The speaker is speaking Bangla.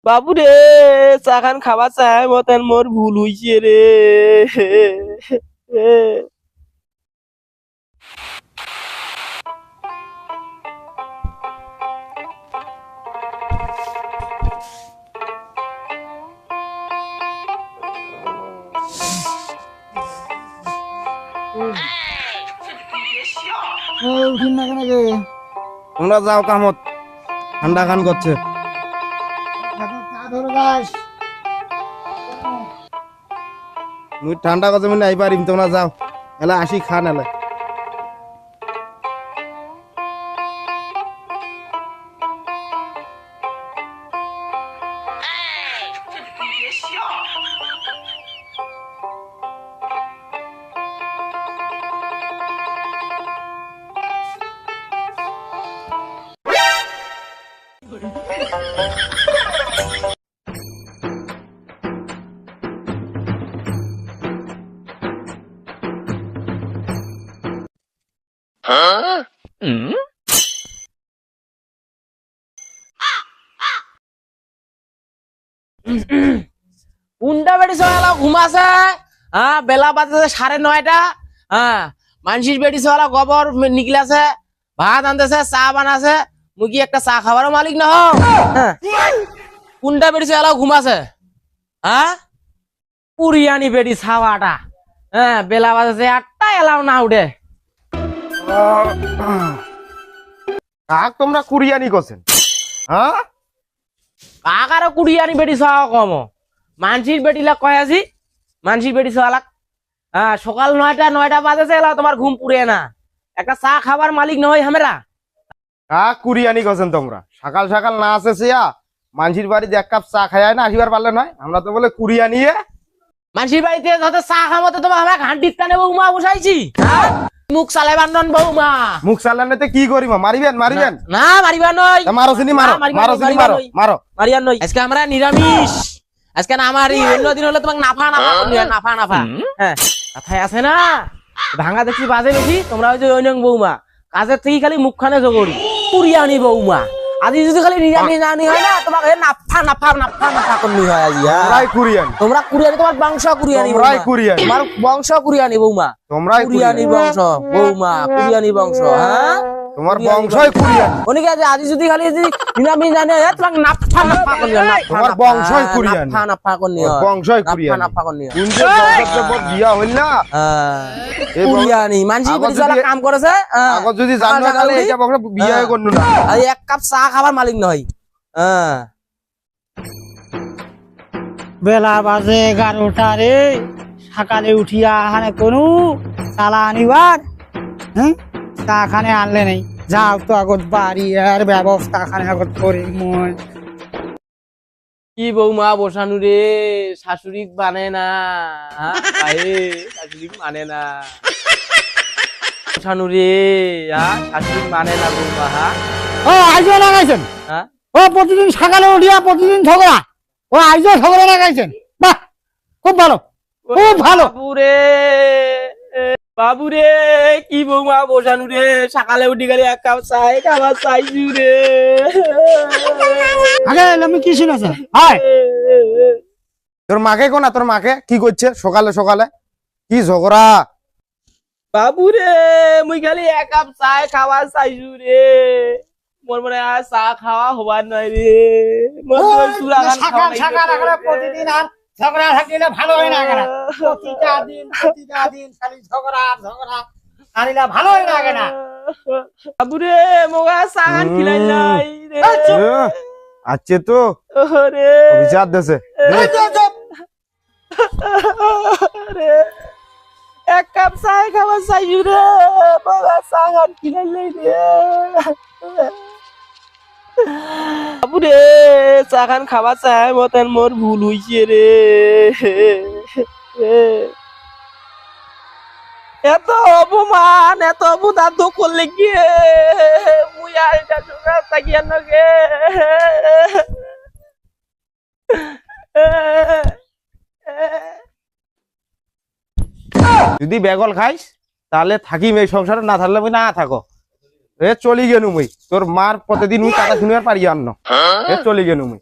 বাবু রে চা খান খাবার চাই মতেন মোর ভুল হইছে রে। উঠিন না কেন গে? তোমরা যাও কামত, ঠান্ডা খান করছে। চা ধরে যাস। মুই ঠান্ডা করছে মানে আই পারিম, তোমরা যাও এলা আসি খান এলা। উন্ডা বেড়ি সকালা ঘুমাছে, হ্যাঁ বেলা বাজে 9:30। হ্যাঁ মানসির বেড়ি সকালা গোবর নিকলাছে, ভাত আনতেছে, চা বানাছে। মুই কি একটা চা খাবারও মালিক না হোক? উন্ডা বেড়ি সকালা ঘুমাছে, হ্যাঁ পুরিয়ানি বেড়ি ছাওয়াটা। হ্যাঁ বেলা বাজে 8টা, এলাও না উঠে। কাক তোমরা কুরিয়ানি করছেন? হ্যাঁ কাকারও কুড়িয়ানি বেড়ি ছাওয়া কম। মানসির বেটিলা কয় আছি, মানসির বেটি ছাওয়ালাক। হ্যাঁ সকাল 9টা বাজেছে, এলাও তোমার ঘুম পুরে না। একটা চা খাবার মালিক নয় আমরা। কাক কুরিয়ানি করছেন তোমরা? সকাল সকাল না আসে সিয়া মানসির বাড়িতে 1 কাপ চা খায় না আসিবার পারলে নয়? আমরা তো বলে কুরিয়ানি। মানসির বাড়িতে যত চা খামতে তোমার আমরা ঘান্টির টানে বৌমা বসাইছি। হ্যাঁ? মুখ চালাইবার নন বৌমা। মুখ চালানেতে কি করিম? মারিবেন মারিবেন? না মারিবা নয়। মারো চিনি মারো, মারো চিনি মারো, মারো। মারিয়া নয়। আজকে আমরা নিরামিষ। আজকে না আমারই, অন্য দিন হলে তোমাকে নাফা নাফা করলি, নাফা নাফা। হ্যাঁ কথায় আছে না, ভাঙা দেখছি বাজে বেশি। তোমরা ওই যে অন্য বৌমা কাজের থেকে খালি মুখখানে জগড়ি কুরিয়ানি বৌমা। আজি যদি খালি নিরামিষ জানি হয় না, তোমাকে নাফা নাফা নাফা নাফা করলি হয় আজি। তোমরাই কুরিয়ানি, তোমরা কুরিয়ানি, তোমার বংশ কুরিয়ানি। তোমরাই কুরিয়ানি, তোমার বংশ কুরিয়ানি বৌমা। তোমরাই কুরিয়ানি বংশ বৌমা, কুরিয়ানি বংশ। হ্যাঁ তোমার বংশই কুরিয়ানি। অনেকে আছে আজি যদি খালি নিরামিষ জানে, তোমাকে নাফা নাফা করলি, তোমার বংশই কুরিয়ানি, নাফা নাফা করলি, বংশই কুরিয়ানি। নাফা করলি। কোন যে বংশতে বড় বিয়া হইল না এই কুরিয়ানি মানসি বেটিলা কাম করেছে। আগত যদি জানবা তাহলে এটা বংশ বিয়া করনু না। আর 1 কাপ চা খাবার মালিক নয়। হ্যাঁ বেলা বাজে 11টা রে। সকালে উঠিয়া হানে কোনো চালা আনিবার, হ্যাঁ চা খানে আনলে নেই। যাও তো আগত বাড়ি আর ব্যবস্থা খানে আগত করি মই। কি বৌমা বসানু রে, শাশুড়ি মানে না। শাশুড়ি মানে না বসানু রে, শাশুড়ি মানে না বৌমা। ও আইজো লাগাইছেন? হ্যাঁ ও প্রতিদিন সকালে উঠিয়া প্রতিদিন ঝগড়া, ও আইজো ঝগড়া লাগাইছেন? বাহ খুব ভালো, খুব ভালো। বাবুরে বাবুরে, কি বৌমা বসানু রে, সকালে উঠি গেলে 1 কাপ চাই খাবার চাইছু রে। আগে আমি কি শুনেছে? হয় তোর মাকে কোনা, তোর মাকে কি করছে সকালে সকালে? কি ঝগড়া? বাবুরে মুই খালি 1 কাপ চাই খাবার চাইছু রে। মোর মনে হয় চা খাওয়া হবার নয় রে। মোর তো সুরাগান খাওয়া নাই। সকাল সকাল প্রতিদিন আর ঝগড়া থাকিলে ভালো হয় না। প্রতিটা দিন খালি ঝগড়া ঝগড়া আনিলা ভালো হয় না কেনা? বাবুরে মোগা চা খান খিলাই নাই রে। আছে তো ওরে বিচার দেছে। রে 1 কাপ চা খাবার চাইছু রে, মোগা চা খান খিলাই নাই রে। বাবুরে চা খান খাবার চাই মতেন মোর ভুল হইছে রে। এত অপমান, এত অপদার্থ করলে গিয়ে মুই আর এটা সুগার থাকিয়া নগে। যদি বেগল খাইস তাহলে থাকিম এই সংসারে, না থাকলে আমি না থাকো। চলি গেলু মুই, তোর মার প্রতিদিন মুই কথা শুনিবার পারি আর না। চলি গেলু মুই।